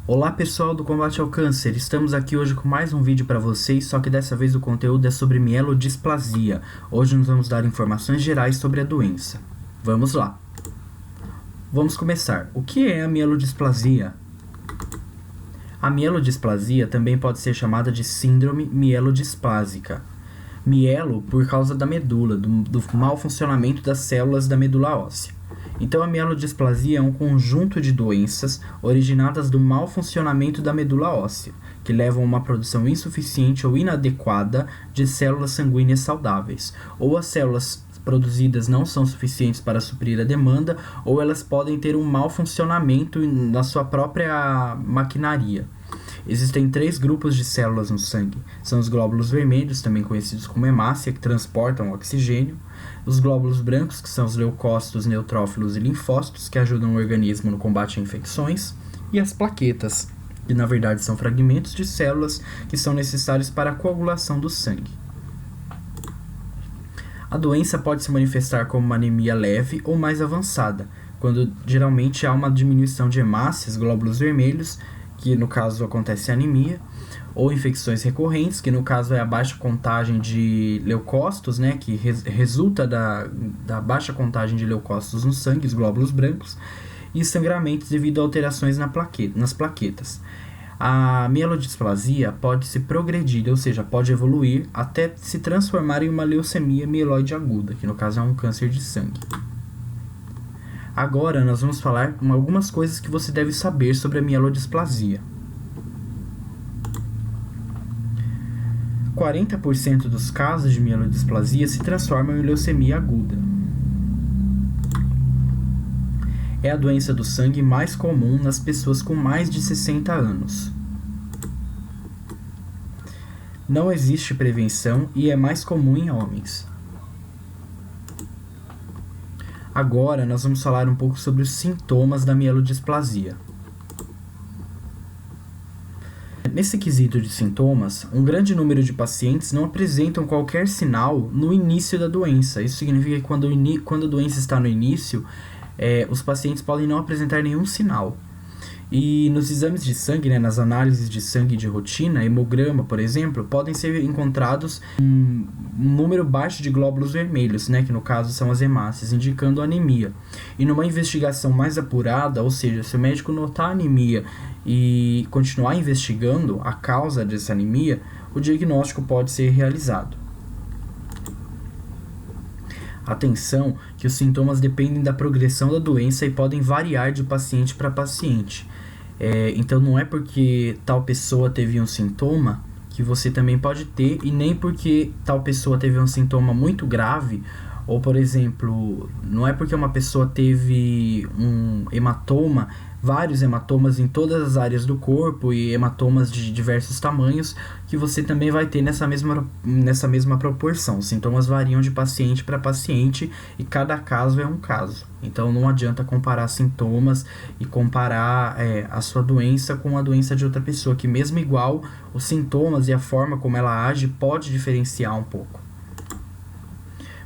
Olá pessoal do Combate ao Câncer, estamos aqui hoje com mais um vídeo para vocês, só que dessa vez o conteúdo é sobre mielodisplasia. Hoje nós vamos dar informações gerais sobre a doença. Vamos lá! Vamos começar. O que é a mielodisplasia? A mielodisplasia também pode ser chamada de síndrome mielodisplásica. Mielo por causa da medula, do mau funcionamento das células da medula óssea. Então a mielodisplasia é um conjunto de doenças originadas do mau funcionamento da medula óssea, que levam a uma produção insuficiente ou inadequada de células sanguíneas saudáveis, ou as células produzidas não são suficientes para suprir a demanda, ou elas podem ter um mau funcionamento na sua própria maquinaria. Existem 3 grupos de células no sangue. São os glóbulos vermelhos, também conhecidos como hemácia, que transportam oxigênio. Os glóbulos brancos, que são os leucócitos, neutrófilos e linfócitos, que ajudam o organismo no combate a infecções. E as plaquetas, que na verdade são fragmentos de células que são necessários para a coagulação do sangue. A doença pode se manifestar como uma anemia leve ou mais avançada, quando geralmente há uma diminuição de hemácias, glóbulos vermelhos, que no caso acontece a anemia, ou infecções recorrentes, que no caso é a baixa contagem de leucócitos, né, que resulta da baixa contagem de leucócitos no sangue, os glóbulos brancos, e sangramentos devido a alterações nas plaquetas. A mielodisplasia pode se progredir, ou seja, pode evoluir até se transformar em uma leucemia mieloide aguda, que no caso é um câncer de sangue. Agora nós vamos falar algumas coisas que você deve saber sobre a mielodisplasia. 40% dos casos de mielodisplasia se transformam em leucemia aguda. É a doença do sangue mais comum nas pessoas com mais de 60 anos. Não existe prevenção e é mais comum em homens. Agora nós vamos falar um pouco sobre os sintomas da mielodisplasia. Nesse quesito de sintomas, um grande número de pacientes não apresentam qualquer sinal no início da doença. Isso significa que quando a doença está no início, os pacientes podem não apresentar nenhum sinal. E nos exames de sangue, né, nas análises de sangue de rotina, hemograma, por exemplo, podem ser encontrados um número baixo de glóbulos vermelhos, né, que no caso são as hemácias, indicando anemia. E numa investigação mais apurada, ou seja, se o médico notar anemia e continuar investigando a causa dessa anemia, o diagnóstico pode ser realizado. Atenção que os sintomas dependem da progressão da doença e podem variar de paciente para paciente. Então não é porque tal pessoa teve um sintoma que você também pode ter, e nem porque tal pessoa teve um sintoma muito grave, ou por exemplo, não é porque uma pessoa teve um hematoma, vários hematomas em todas as áreas do corpo e hematomas de diversos tamanhos, que você também vai ter nessa mesma proporção. Os sintomas variam de paciente para paciente e cada caso é um caso. Então não adianta comparar sintomas e comparar a sua doença com a doença de outra pessoa, que mesmo igual, os sintomas e a forma como ela age pode diferenciar um pouco.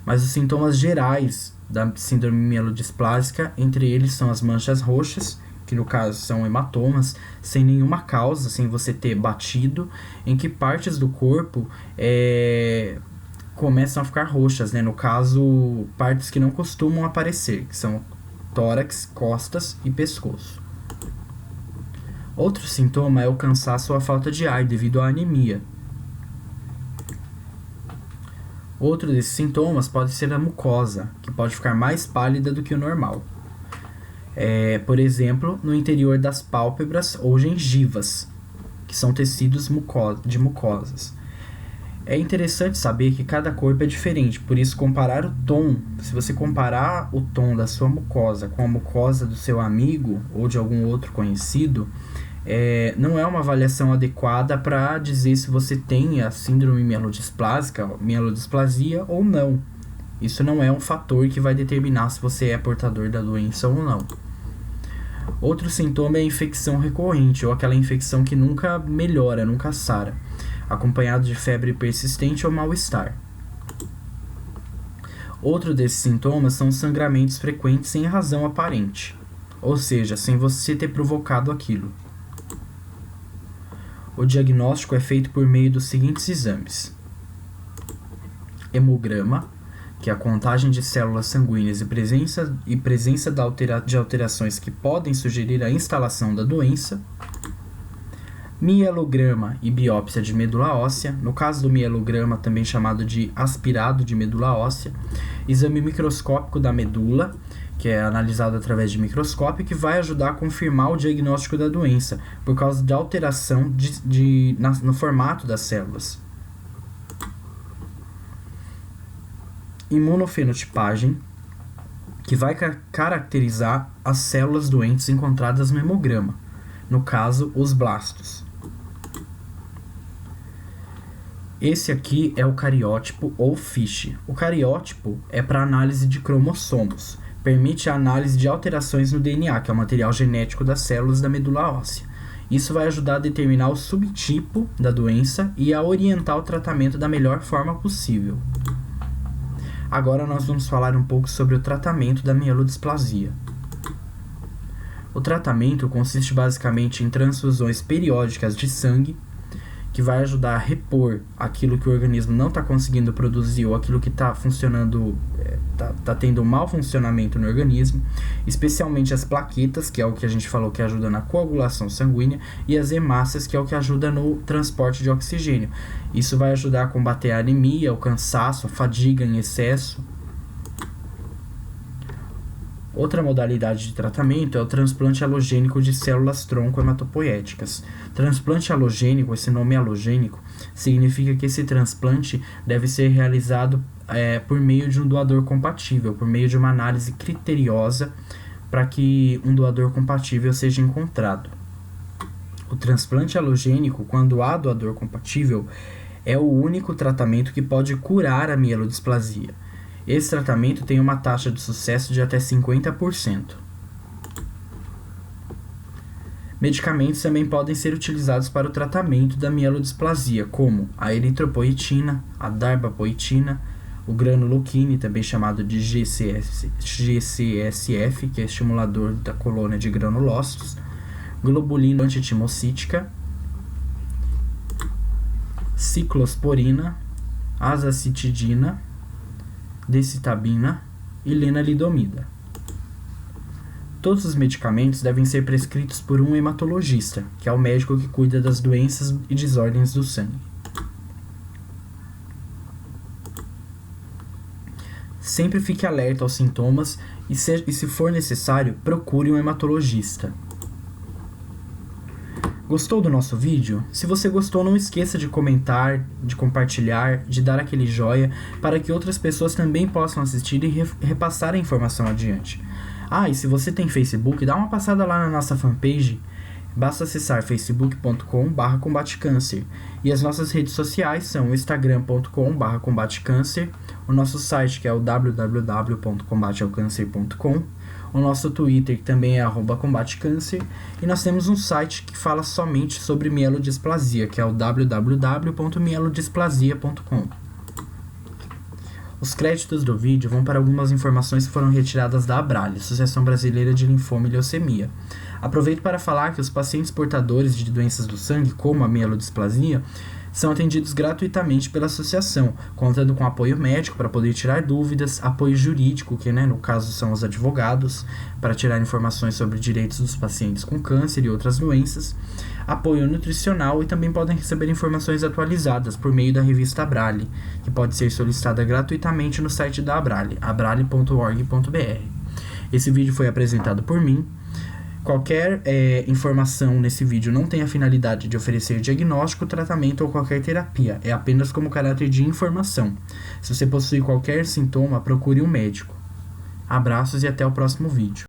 Mas os sintomas gerais da síndrome mielodisplásica, entre eles são as manchas roxas, que no caso são hematomas, sem nenhuma causa, sem você ter batido, em que partes do corpo começam a ficar roxas, né? No caso, partes que não costumam aparecer, que são tórax, costas e pescoço. Outro sintoma é o cansaço ou a falta de ar devido à anemia. Outro desses sintomas pode ser a mucosa, que pode ficar mais pálida do que o normal. Por exemplo, no interior das pálpebras ou gengivas, que são tecidos de mucosas. É interessante saber que cada corpo é diferente, por isso comparar o tom, se você comparar o tom da sua mucosa com a mucosa do seu amigo ou de algum outro conhecido, não é uma avaliação adequada para dizer se você tem a síndrome mielodisplasia ou não. Isso não é um fator que vai determinar se você é portador da doença ou não. Outro sintoma é a infecção recorrente, ou aquela infecção que nunca melhora, nunca sara, acompanhado de febre persistente ou mal-estar. Outro desses sintomas são os sangramentos frequentes sem razão aparente, ou seja, sem você ter provocado aquilo. O diagnóstico é feito por meio dos seguintes exames: hemograma, que é a contagem de células sanguíneas e presença de alterações que podem sugerir a instalação da doença. Mielograma e biópsia de medula óssea. No caso do mielograma, também chamado de aspirado de medula óssea, exame microscópico da medula, que é analisado através de microscópio, que vai ajudar a confirmar o diagnóstico da doença, por causa de alteração no formato das células. Imunofenotipagem, que vai caracterizar as células doentes encontradas no hemograma, no caso, os blastos. Esse aqui é o cariótipo ou FISH. O cariótipo é para análise de cromossomos. Permite a análise de alterações no DNA, que é o material genético das células da medula óssea. Isso vai ajudar a determinar o subtipo da doença e a orientar o tratamento da melhor forma possível. Agora nós vamos falar um pouco sobre o tratamento da mielodisplasia. O tratamento consiste basicamente em transfusões periódicas de sangue, que vai ajudar a repor aquilo que o organismo não está conseguindo produzir ou aquilo que está funcionando, está tendo um mau funcionamento no organismo, especialmente as plaquetas, que é o que a gente falou que ajuda na coagulação sanguínea, e as hemácias, que é o que ajuda no transporte de oxigênio. Isso vai ajudar a combater a anemia, o cansaço, a fadiga em excesso. Outra modalidade de tratamento é o transplante halogênico de células tronco hematopoéticas. Transplante halogênico, esse nome halogênico, significa que esse transplante deve ser realizado por meio de um doador compatível, por meio de uma análise criteriosa para que um doador compatível seja encontrado. O transplante halogênico, quando há doador compatível, é o único tratamento que pode curar a mielodisplasia. Esse tratamento tem uma taxa de sucesso de até 50%. Medicamentos também podem ser utilizados para o tratamento da mielodisplasia, como a eritropoetina, a darbepoetina, o granuloquine, também chamado de GCSF, que é estimulador da colônia de granulócitos, globulina antitimocítica, ciclosporina, azacitidina, decitabina e lenalidomida. Todos os medicamentos devem ser prescritos por um hematologista, que é o médico que cuida das doenças e desordens do sangue. Sempre fique alerta aos sintomas e se for necessário, procure um hematologista. Gostou do nosso vídeo? Se você gostou, não esqueça de comentar, de compartilhar, de dar aquele joinha para que outras pessoas também possam assistir e repassar a informação adiante. E se você tem Facebook, dá uma passada lá na nossa fanpage. Basta acessar facebook.com/combatecâncer. E as nossas redes sociais são instagram.com/combatecâncer, o nosso site que é o www.combatealcancer.com, o nosso Twitter que também é @combatecâncer, e nós temos um site que fala somente sobre mielodisplasia, que é o www.mielodisplasia.com. Os créditos do vídeo vão para algumas informações que foram retiradas da ABRALHE, Associação Brasileira de Linfoma e Leucemia. Aproveito para falar que os pacientes portadores de doenças do sangue, como a mielodisplasia, são atendidos gratuitamente pela associação, contando com apoio médico para poder tirar dúvidas, apoio jurídico, que no caso são os advogados, para tirar informações sobre direitos dos pacientes com câncer e outras doenças, apoio nutricional e também podem receber informações atualizadas por meio da revista ABRALHE, que pode ser solicitada gratuitamente no site da ABRALHE, abralhe.org.br. Esse vídeo foi apresentado por mim. Qualquer informação nesse vídeo não tem a finalidade de oferecer diagnóstico, tratamento ou qualquer terapia, é apenas como caráter de informação. Se você possui qualquer sintoma, procure um médico. Abraços e até o próximo vídeo.